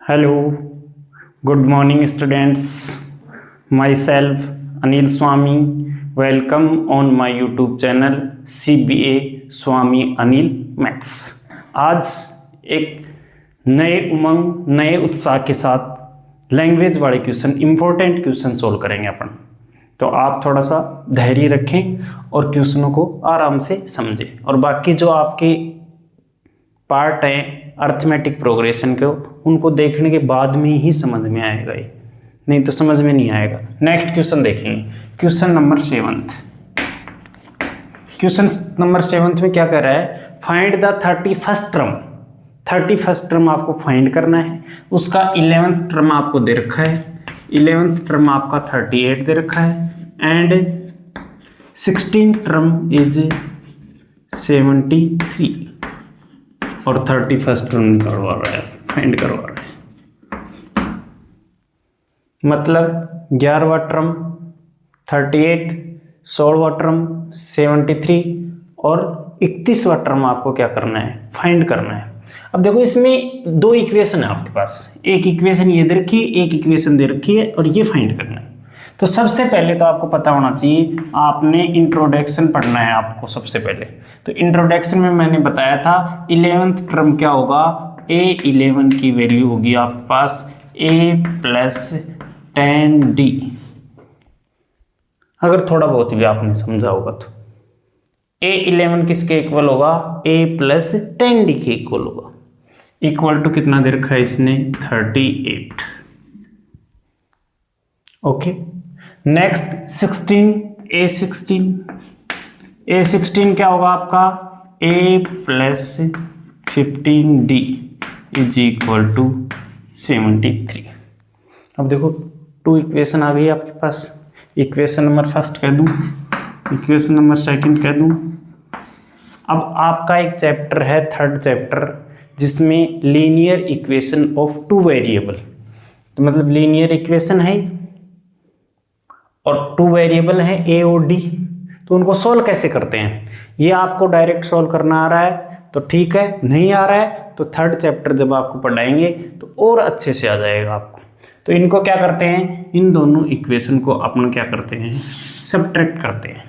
Hello, good morning students. Myself Anil Swami. Welcome on my YouTube channel CBA Swami Anil Maths. आज एक नए उमंग नए उत्साह के साथ लैंग्वेज वाले क्वेश्चन इम्पोर्टेंट क्वेश्चन सोल्व करेंगे अपन। तो आप थोड़ा सा धैर्य रखें और क्वेश्चनों को आराम से समझें और बाकी जो आपके पार्ट हैं अर्थमेटिक प्रोग्रेशन के उनको देखने के बाद में ही समझ में आएगा, ये नहीं तो समझ में नहीं आएगा। नेक्स्ट क्वेश्चन देखेंगे, क्वेश्चन नंबर 7। क्वेश्चन नंबर 7 में क्या कर रहा है, find the 31st term. 31st term आपको फाइंड करना है, उसका 11th टर्म आपको दे रखा है, 11th टर्म आपका 38 दे रखा है एंड 16th टर्म इज 73 और 31st टर्म करवा रहा है, फाइंड करवा रहा है। मतलब 11वां टर्म 38, 16वां टर्म 73 और 31वां टर्म आपको क्या करना है, फाइंड करना है। अब देखो इसमें दो इक्वेशन है आपके पास, एक इक्वेशन ये दे रखी है, एक इक्वेशन दे रखी है और ये फाइंड करना है। तो सबसे पहले तो आपको पता होना चाहिए, आपने इंट्रोडक्शन पढ़ना है आपको सबसे पहले। तो इंट्रोडक्शन में मैंने बताया था 11th टर्म क्या होगा, A11 की वैल्यू होगी आपके पास A प्लस 10D। अगर थोड़ा बहुत भी आपने समझा होगा तो A11 किसके इक्वल होगा, A प्लस 10D के इक्वल होगा। इक्वल टू कितना दे रखा है इसने, 38। ओके, नेक्स्ट 16, A16 क्या होगा आपका, A plus 15D is equal to 73। अब देखो 2 इक्वेशन आ गई आपके पास, इक्वेशन नंबर 1 कह दूं, इक्वेशन नंबर 2 कह दूं। अब आपका एक चैप्टर है 3rd चैप्टर जिसमें लीनियर इक्वेशन ऑफ 2 वेरिएबल। तो मतलब लीनियर इक्वेशन है और 2 वेरिएबल हैं A और D, तो उनको सोल्व कैसे करते हैं, ये आपको डायरेक्ट सोल्व करना आ रहा है तो ठीक है, नहीं आ रहा है तो 3rd चैप्टर जब आपको पढ़ाएंगे तो और अच्छे से आ जाएगा आपको। तो इनको क्या करते हैं, इन दोनों इक्वेशन को अपन क्या करते हैं, सब्ट्रैक्ट करते हैं।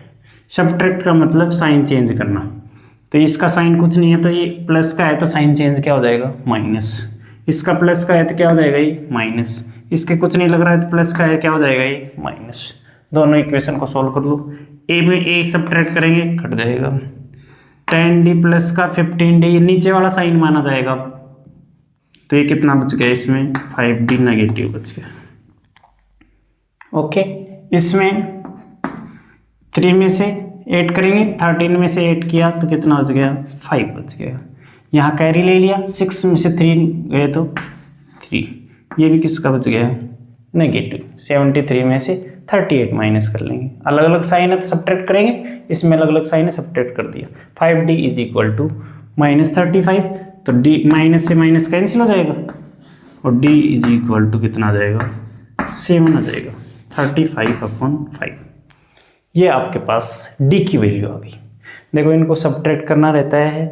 सब्ट्रैक्ट का मतलब साइन चेंज करना। तो इसका साइन कुछ नहीं है तो ये प्लस का है तो साइन चेंज क्या हो जाएगा, माइनस। इसका प्लस का है तो क्या हो जाएगा, ये माइनस। इसके कुछ नहीं लग रहा है तो प्लस का है, क्या हो जाएगा, ये माइनस। दोनों इक्वेशन को सोल्व कर लो, ए में ए सब्ट्रैक्ट करेंगे कट जाएगा, 10D प्लस का 15D नीचे वाला साइन माना जाएगा। तो ये कितना बच गया, इसमें 5D नेगेटिव बच गया। ओके, इसमें 3 में से 8 करेंगे, 13 में से 8 किया तो कितना बच गया, 5 बच गया। यहाँ कैरी ले लिया, 6 में से 3 गए तो 3, ये भी किसका बच गया, नेगेटिव। 73 में से 38 माइनस कर लेंगे, अलग अलग साइन है तो सब्ट्रैक्ट करेंगे, इसमें अलग अलग साइन है सब्ट्रैक्ट कर दिया। 5D इज इक्वल टू -35, तो D माइनस से माइनस कैंसिल हो जाएगा और D इज इक्वल टू कितना आ जाएगा, 7 आ जाएगा, 35/5। ये आपके पास D की वैल्यू आ गई। देखो इनको सब्ट्रैक्ट करना रहता है,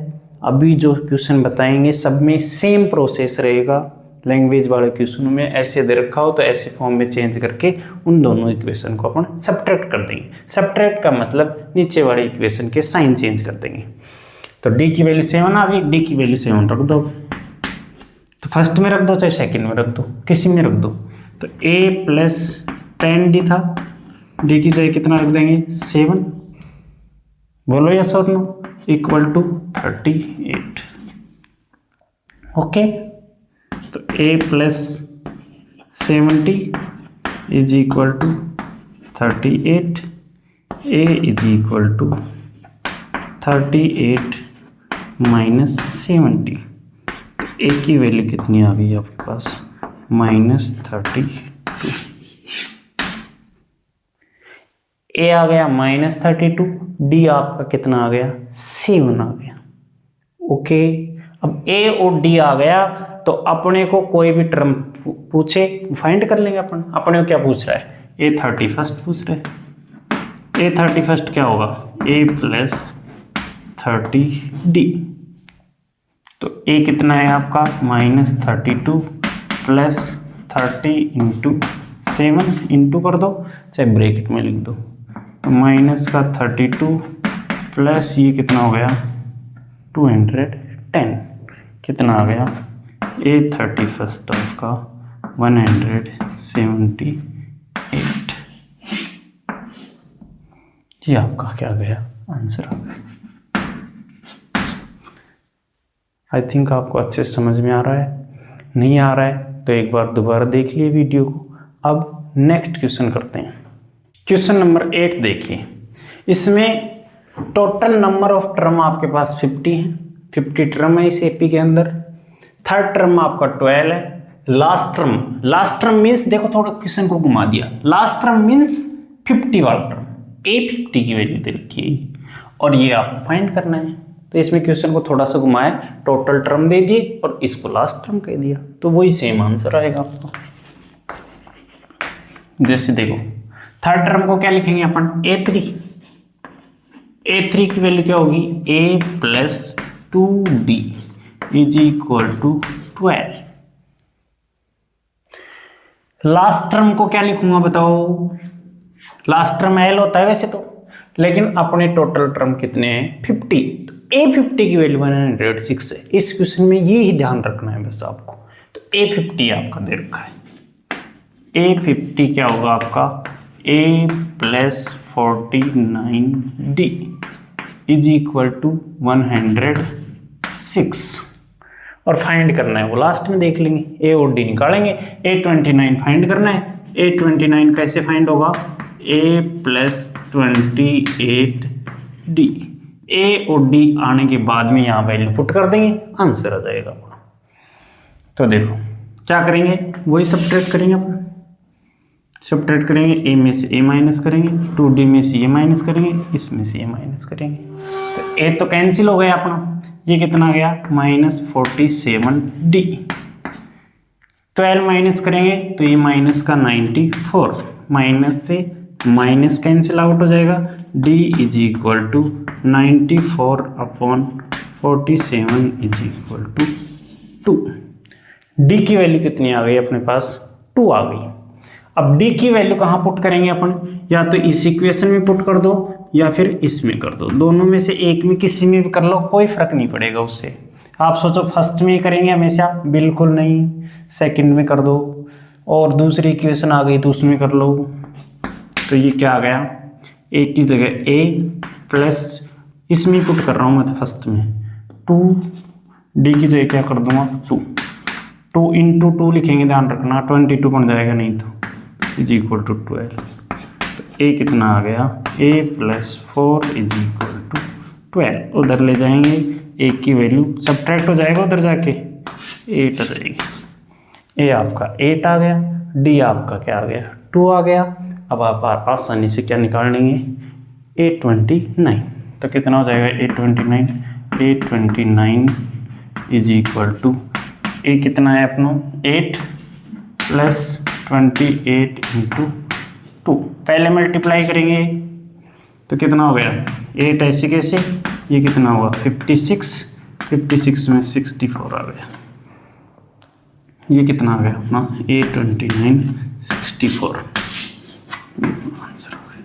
अभी जो क्वेश्चन बताएंगे सब में सेम प्रोसेस रहेगा। लैंग्वेज वाले क्वेश्चन में ऐसे दे रखा हो तो ऐसे फॉर्म में चेंज करके उन दोनों इक्वेशन को अपन सब्ट्रैक्ट कर देंगे। सब्ट्रैक्ट का मतलब नीचे वाले इक्वेशन के साइन चेंज कर देंगे। तो D की वैल्यू 7 आ गई, D की वैल्यू 7 रख दो, तो फर्स्ट में रख दो चाहे सेकंड में रख दो, किसी में रख दो। तो A प्लस 10D था, D की जगह कितना रख देंगे, 7। बोलो यस और नो, इक्वल टू 38। ओके, तो A plus 70 is equal to 38, A is equal to 38 minus 70। तो A की वैल्यू कितनी आ गई आपके पास, -32। A आ गया -32, D आपका कितना आ गया, 7 आ गया। ओके, अब A और D आ गया तो अपने को कोई भी टर्म पूछे फाइंड कर लेंगे अपन। अपने को क्या पूछ रहा है, A31 पूछ रहा है। A31 क्या होगा, A प्लस 30D। तो ए कितना है आपका -32 प्लस 30 इंटू 7 इंटू कर दो, चाहे ब्रैकेट में लिख दो, तो माइनस का 32 प्लस ये कितना हो गया 210, कितना आ गया ए 31st ऑफ का 178, ये आपका क्या गया आंसर आ गया। आई थिंक आपको अच्छे से समझ में आ रहा है, नहीं आ रहा है तो एक बार दोबारा देख लिए वीडियो को। अब नेक्स्ट क्वेश्चन करते हैं। क्वेश्चन नंबर 8 देखिए, इसमें टोटल नंबर ऑफ टर्म आपके पास 50 है, 50 टर्म है इस एपी के अंदर। थर्ड टर्म आपका 12 है। लास्ट टर्म मीन्स, देखो थोड़ा क्वेश्चन को घुमा दिया, लास्ट टर्म मीन्स 50 वाला टर्म, A50 की वैल्यू दे रखी है और ये आपको फाइंड करना है। तो इसमें क्वेश्चन को थोड़ा सा घुमाया, टोटल टर्म दे दिए और इसको लास्ट टर्म कह दिया, तो वही सेम आंसर आएगा आपको। जैसे देखो थर्ड टर्म को क्या लिखेंगे अपन, A3 की वैल्यू क्या होगी A plus 2D is equal to 12। Last term को क्या लिखूंगा बताओ, लास्ट टर्म L होता है वैसे तो, लेकिन अपने टोटल टर्म कितने हैं 50, तो A50 की वैल्यू 106 है। इस क्वेश्चन में ये ही ध्यान रखना है बस आपको। तो A50 आपका दे रखा है, A50 क्या होगा आपका A plus 49D is equal to 106 और फाइंड करना है वो लास्ट में देख लेंगे, A और D निकालेंगे। A29 फाइंड करना है, A29 कैसे फाइंड होगा A प्लस 28D, A और D आने के बाद में यहाँ वैल्यू पुट कर देंगे, आंसर आ जाएगा। तो देखो क्या करेंगे, वही सब्ट्रैक्ट करेंगे अपन, सब्ट्रैक्ट करेंगे, A में से A माइनस करेंगे, 2D में से ये माइनस करेंगे, इसमें से ये माइनस करेंगे, तो A तो कैंसिल हो गया अपना, ये कितना गया -47D। 12 माइनस करेंगे तो ये माइनस का 94, माइनस से माइनस कैंसिल आउट हो जाएगा, D is equal to 94/47 is equal to 2। D की वैल्यू कितनी आ गई अपने पास 2 आ गई। अब D की वैल्यू कहाँ पुट करेंगे अपन, या तो इस इक्वेशन में पुट कर दो या फिर इसमें कर दो, दोनों में से एक में किसी में भी कर लो, कोई फर्क नहीं पड़ेगा उससे। आप सोचो फर्स्ट में ही करेंगे हमेशा, बिल्कुल नहीं, सेकंड में कर दो, और दूसरी इक्वेशन आ गई तो उसमें कर लो। तो ये क्या आ गया, A की जगह A प्लस, इसमें पुट कर रहा हूँ मैं तो फर्स्ट में 2, D की जगह क्या कर दूंगा 2 इंटू 2 लिखेंगे, ध्यान रखना 22 बन जाएगा नहीं तो, इज इक्वल टू 12। तो A कितना आ गया A plus 4 is equal to 12, उधर ले जाएंगे A की वैल्यू सब्ट्रैक्ट हो जाएगा, उधर जाके 8 आ जाएगी। A आपका 8 आ गया, D आपका क्या आ गया 2 आ गया। अब आप आसानी से क्या निकाल लेंगे A29, तो कितना हो जाएगा A29 is equal to A कितना है अपना 8 प्लस 28 इंटू 2, पहले मल्टीप्लाई करेंगे तो कितना हो गया 8 ऐसे कैसे, ये कितना हुआ 56 में 64 आ गया, ये कितना आ गया अपना A29 64 आंसर हो गया।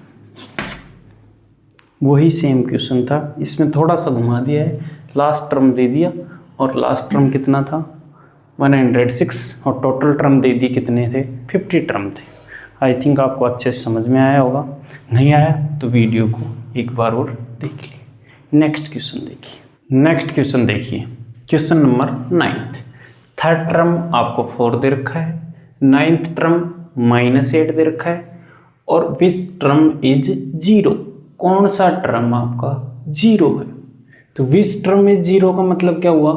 वही सेम क्वेश्चन था, इसमें थोड़ा सा घुमा दिया है, लास्ट टर्म दे दिया और लास्ट टर्म कितना था 106 और टोटल टर्म दे दी कितने थे 50 टर्म थे। आई थिंक आपको अच्छे से समझ में आया होगा, नहीं आया तो वीडियो को एक बार और देख लीजिए। नेक्स्ट क्वेश्चन देखिए, नेक्स्ट क्वेश्चन देखिए, क्वेश्चन नंबर 9। थर्ड टर्म आपको 4 दे रखा है, 9th टर्म -8 दे रखा है और विच टर्म इज 0, कौन सा टर्म आपका 0 है। तो विच टर्म इज 0 का मतलब क्या हुआ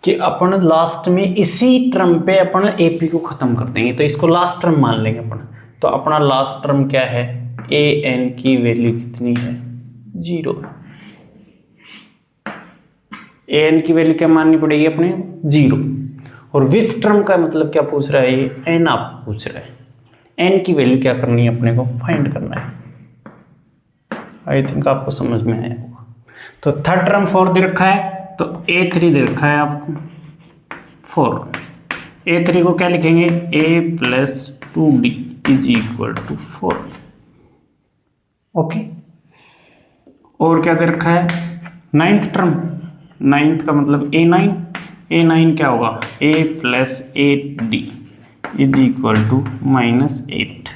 कि अपन लास्ट में इसी टर्म पे अपन एपी को खत्म कर देंगे, तो इसको लास्ट टर्म मान लेंगे अपन। तो अपना लास्ट टर्म क्या है an की वैल्यू कितनी है 0, an की वैल्यू क्या माननी पड़ेगी अपने 0। और विच टर्म का मतलब क्या पूछ रहा है ये n आप पूछ रहा है, n की वैल्यू क्या करनी है अपने को फाइंड करना है। आई थिंक आपको समझ में आया होगा। तो थर्ड टर्म 4 दे रखा है, तो A3 दे रखा है आपको 4, A3 को क्या लिखेंगे, a plus 2d is equal to 4। Okay, और क्या दे रखा है, नाइन्थ टर्म, नाइन्थ का मतलब A9 क्या होगा, a plus 8d is equal to -8।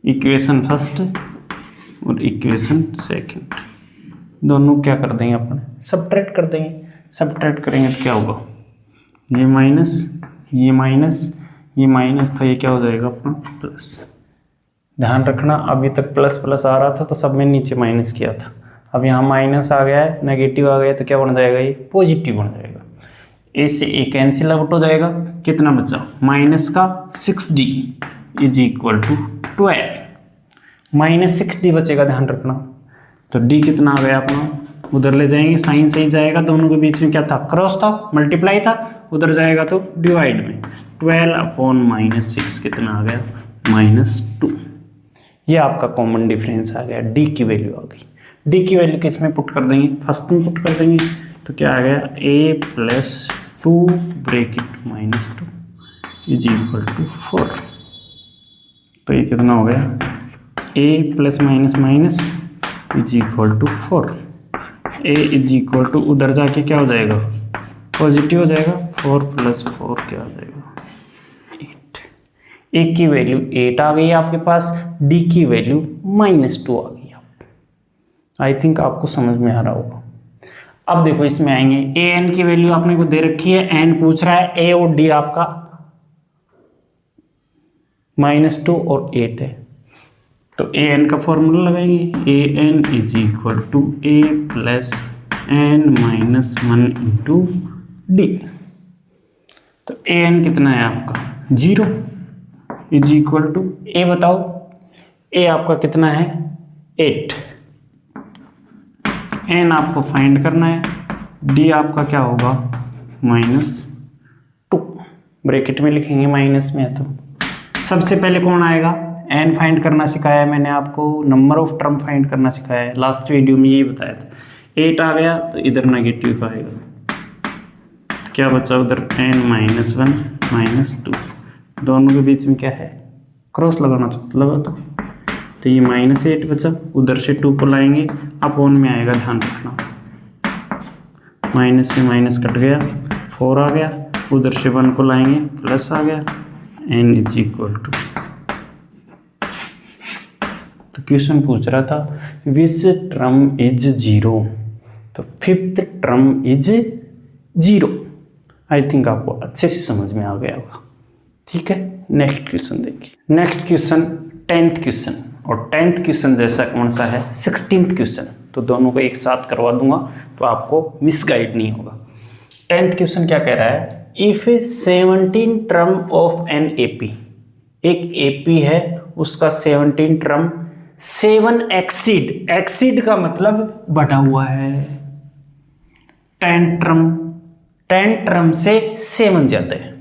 Equation first और इक्वेशन सेकंड दोनों क्या कर देंगे अपन, सब्ट्रैक्ट कर देंगे। सब्ट्रैक्ट करेंगे तो क्या होगा, ये माइनस ये माइनस ये माइनस था, ये क्या हो जाएगा अपना प्लस। ध्यान रखना अभी तक प्लस प्लस आ रहा था तो सब में नीचे माइनस किया था, अब यहाँ माइनस आ गया है, नेगेटिव आ गया तो क्या बन जाएगा, ये पॉजिटिव बन जाएगा। इससे एक कैंसिल आउट हो जाएगा, कितना बचा, माइनस का 6d is equal to 12, -6d बचेगा, ध्यान रखना। तो d कितना आ गया अपना, उधर ले जाएंगे, साइन से ही जाएगा, दोनों के बीच में क्या था, क्रॉस था, मल्टीप्लाई था, उधर जाएगा तो डिवाइड में, 12/-6 कितना आ गया, -2। ये आपका कॉमन डिफरेंस आ गया, d की वैल्यू आ गई। d की वैल्यू किस में पुट कर देंगे, फर्स्ट में पुट कर देंगे, तो क्या आ गया, a plus 2 bracket -2 is equal to 4। तो ये कितना हो गया, a plus minus minus is equal to 4, a is equal to उधर जाके क्या हो जाएगा, पॉजिटिव हो जाएगा, 4 + 4 क्या हो जाएगा, 8। a की वैल्यू 8 आ गई आपके पास, d की वैल्यू -2 आ गई। आई थिंक आपको समझ में आ रहा होगा। अब देखो इसमें आएंगे, a n की वैल्यू आपने को दे रखी है, n पूछ रहा है, a और d आपका -2 और 8 है, तो a n का फॉर्मूला लगाएंगे, a n is equal to a plus n-1 into d। तो a n कितना है आपका, 0 इज इक्वल टू, a बताओ, a आपका कितना है, 8, n आपको फाइंड करना है, d आपका क्या होगा, -2, ब्रैकेट में लिखेंगे, माइनस में है तो सबसे पहले कौन आएगा, n फाइंड करना सिखाया है मैंने आपको, नंबर ऑफ टर्म फाइंड करना सिखाया है, लास्ट वीडियो में यही बताया था। 8 आ गया तो इधर नेगेटिव का आएगा, तो क्या बचा उधर, n-1 -2, दोनों के बीच में क्या है, क्रॉस लगाना तो लगा तो ये -8 बचा, उधर से 2 को लाएंगे, अपॉन में आएगा, ध्यान रखना, माइनस से माइनस कट गया, 4 आ गया, उधर से 1 को लाएंगे, प्लस आ गया, n इज इक्वल टू। तो क्वेश्चन पूछ रहा था विच टर्म इज 0, तो 5th term is 0। I think आपको अच्छे से समझ में आ गया होगा। ठीक है, नेक्स्ट क्वेश्चन देखिए। नेक्स्ट क्वेश्चन 10th क्वेश्चन, और 10th क्वेश्चन जैसा कौन सा है, 16th क्वेश्चन, तो दोनों को एक साथ करवा दूंगा तो आपको मिसगाइड नहीं होगा। 10th क्वेश्चन क्या कह रहा है, if 17 term of an AP, एक एपी है उसका 17 टर्म 7 एक्सीड, एक्सीड का मतलब बढ़ा हुआ है, 10 टर्म से 7 ज्यादा है,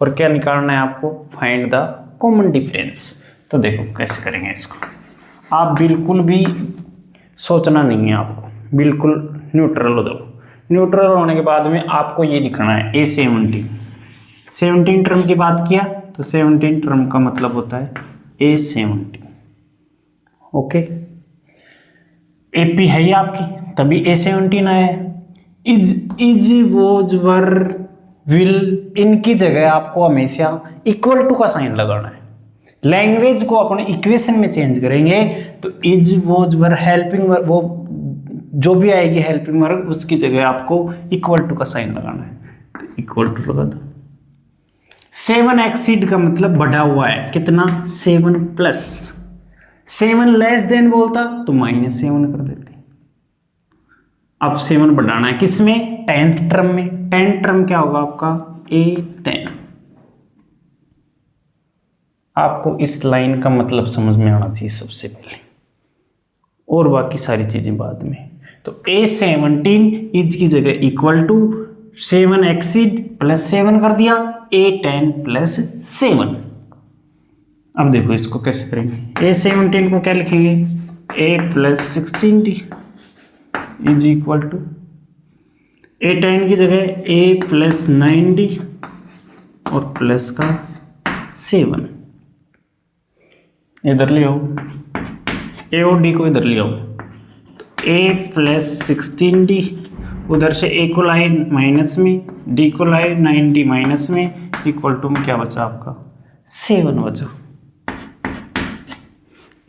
और क्या निकालना है आपको, फाइंड द कॉमन डिफरेंस। तो देखो कैसे करेंगे इसको, आप बिल्कुल भी सोचना नहीं है आपको, बिल्कुल न्यूट्रल हो जाओ। न्यूट्रल होने के बाद में आपको ये लिखना है A17 टर्म की बात किया तो 17 टर्म का मतलब होता है A17। ओके, एपी है ही आपकी, तभी A17 आया है। इज वोज वर विल, इनकी जगह आपको हमेशा इक्वल टू का साइन लगाना है। लैंग्वेज को अपने इक्वेशन में चेंज करेंगे तो is was were helping verb, वो जो भी आएगी हेल्पिंग वर्ब उसकी जगह आपको इक्वल टू का साइन लगाना है, तो इक्वल टू लगा दो। 7 एक्सीड का मतलब बढ़ा हुआ है, कितना, 7 प्लस, 7 लेस देन बोलता तो -7 कर देते। अब 7 बढ़ाना है किसमें, 10th टर्म में। 10th टर्म क्या होगा आपका, A10। आपको इस लाइन का मतलब समझ में आना चाहिए सबसे पहले, और बाकी सारी चीजें बाद में। तो A17 इज की जगह इक्वल टू 7 एक्सीड प्लस 7 कर दिया, A10 प्लस 7। अब देखो इसको कैसे करेंगे, A17 को क्या लिखेंगे, A plus 16D is equal to A10 की जगह A प्लस 9D और प्लस का 7, इधर ले आओ, ए और डी को इधर ले आओ, तो ए प्लस 16d, उधर से ए को लाए माइनस में, डी को लाए 9d माइनस में, इक्वल टू में क्या बचा आपका 7 बचा।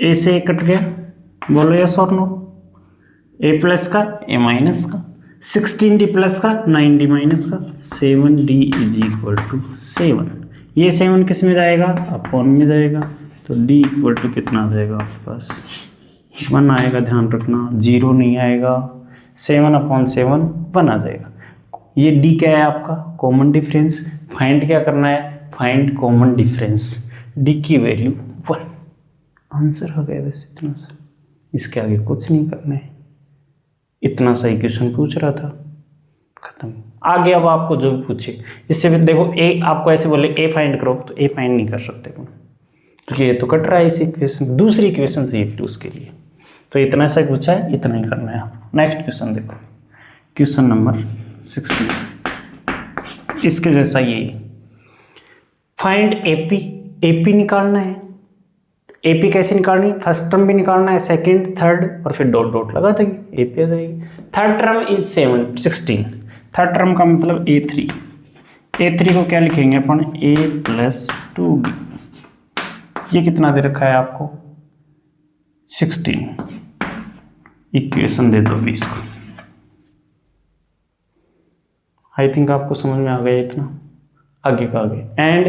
ए से ए कट गया, बोलो यस और नो, ए प्लस का ए माइनस का, 16d प्लस का 9d माइनस का, 7d इज इक्वल टू 7। ये 7 किस में जाएगा, अपॉन में जाएगा, तो d इक्वल टू कितना आ जाएगा आपके पास 1 आएगा, ध्यान रखना 0 नहीं आएगा, 7/7 1 आ जाएगा। ये d क्या है आपका कॉमन डिफरेंस, फाइंड क्या करना है, फाइंड कॉमन डिफरेंस, d की वैल्यू 1। आंसर हो गया बस इतना सा, इसके आगे कुछ नहीं करना है, इतना सा क्वेश्चन पूछ रहा था, खत्म। आगे अब आपको जो भी पूछे, इससे भी देखो ए आपको ऐसे बोले ए फाइंड करो, तो ए फाइंड नहीं कर सकते क्योंकि ये तो कट रहा है इस इक्वेशन, दूसरी इक्वेशन चाहिए फिर उसके लिए, तो इतना सा पूछा है, इतना ही करना है। नेक्स्ट क्वेश्चन देखो, क्वेश्चन नंबर 16, इसके जैसा ये फाइंड एपी, एपी निकालना है। एपी कैसे निकालनी है, फर्स्ट टर्म भी निकालना है, सेकंड थर्ड और फिर डॉट डॉट लगा देंगे, एपी आ जाएगी। Third term is 16, third term का मतलब a3, a3 को क्या लिखेंगे अपन a प्लस 2d, ये कितना दे रखा है आपको 16, इक्वेशन दे दो 20 को। आई थिंक आपको समझ में आ गया इतना, आगे का आगे। And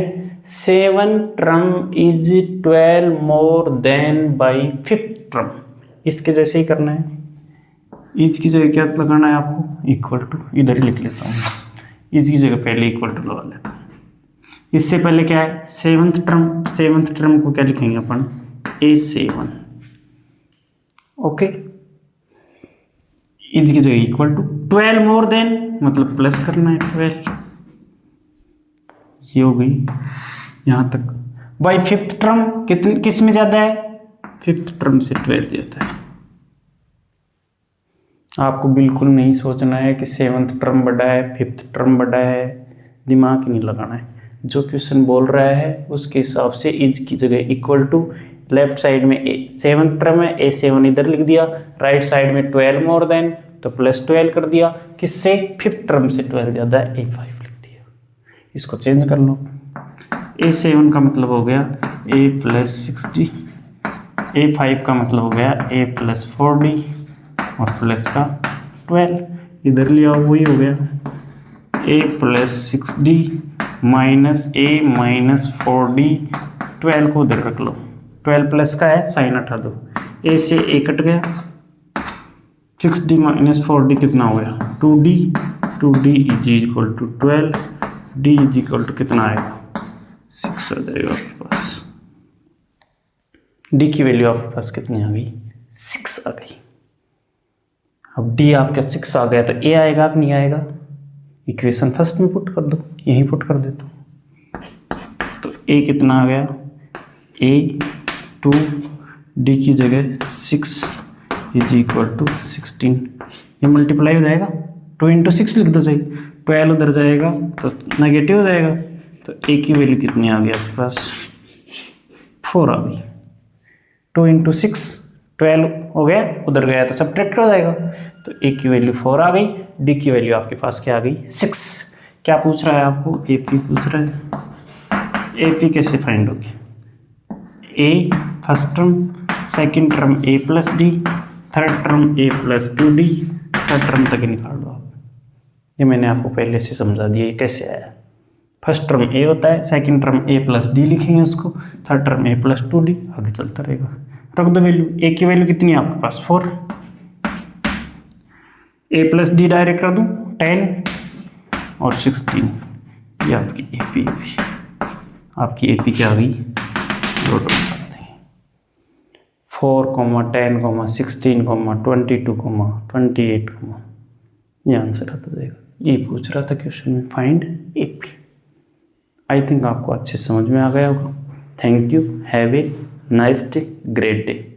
7 term is 12 more than by 5th term, इसके जैसे ही करना है, इज की जगह क्या लगाना है आपको इक्वल टू, इधर ही लिख लेता हूँ, इज की जगह पहले इक्वल टू लगा लेता हूँ। इससे पहले क्या है 7th टर्म, 7th टर्म को क्या लिखेंगे अपन a7, ओके, इज की जगह इक्वल टू 12 मोर देन मतलब प्लस करना है 12, ये हो गई यहाँ तक। बाई 5th टर्म कितने किस में ज़्यादा है, 5th टर्म से 12 ज़्यादा है। आपको बिल्कुल नहीं सोचना है कि 7th टर्म बड़ा है 5th टर्म बड़ा है, दिमाग ही नहीं लगाना है, जो क्वेश्चन बोल रहा है उसके हिसाब से इज की जगह इक्वल टू, लेफ्ट साइड में 7th टर्म है a7 इधर लिख दिया, राइट साइड में 12 मोर देन तो प्लस 12 कर दिया, किससे 5th टर्म से 12 ज़्यादा है a5 लिख दिया, इसको चेंज कर लो। a7 का मतलब हो गया a प्लस 6d, a5 का मतलब हो गया a प्लस 4d और प्लस का 12, इधर ले आओ वही हो गया a plus 6d minus a minus 4d, 12 को उधर रख लो, 12 प्लस का है साइन हटा दो, a से a कट गया, 6d माइनस 4d कितना हो गया 2d, 2d is equal to 12, d is equal to कितना आएगा 6 आ जाएगा आपके पास, d की वैल्यू आपके पास कितनी आ गई 6 आ गई। अब d आपका 6 आ गया तो a आएगा कि नहीं आएगा, इक्वेशन फर्स्ट में पुट कर दो, यहीं पुट कर देता हूँ, तो a कितना आ गया a 2, d की जगह 6 इज इक्वल टू 16, ये मल्टीप्लाई हो जाएगा, 2 इंटू 6 लिख दो, चाहिए 12 उधर जाएगा तो नेगेटिव हो जाएगा, तो a की वैल्यू कितनी आ गई आपके पास 4 आ गई, 2 इंटू 6 12 हो गया, उधर गया तो सब्ट्रैक्ट हो जाएगा, तो a की वैल्यू 4 आ गई, d की वैल्यू आपके पास क्या आ गई 6। क्या पूछ रहा है आपको, AP पूछ रहा है, AP कैसे फाइंड होगी, a first term, second term a plus d, third term a plus 2d, third term तक निकाल दो आप, ये मैंने आपको पहले से समझा दिया ये कैसे आया। फर्स्ट टर्म a होता है, second term a plus d लिखेंगे उसको, third term a plus 2d, आगे चलता रहेगा, रख दो वैल्यू, a की वैल्यू कितनी है आपके पास 4, a प्लस d डायरेक्ट कर दूँ 10 और 16, ये आपकी AP, आपकी AP क्या आ गई 4, 10, 16, 22, 28, ये आंसर आता जाएगा। ये पूछ रहा था क्वेश्चन में, फाइंड AP। आई थिंक आपको अच्छे समझ में आ गया होगा। Thank you, have a nice day, great day.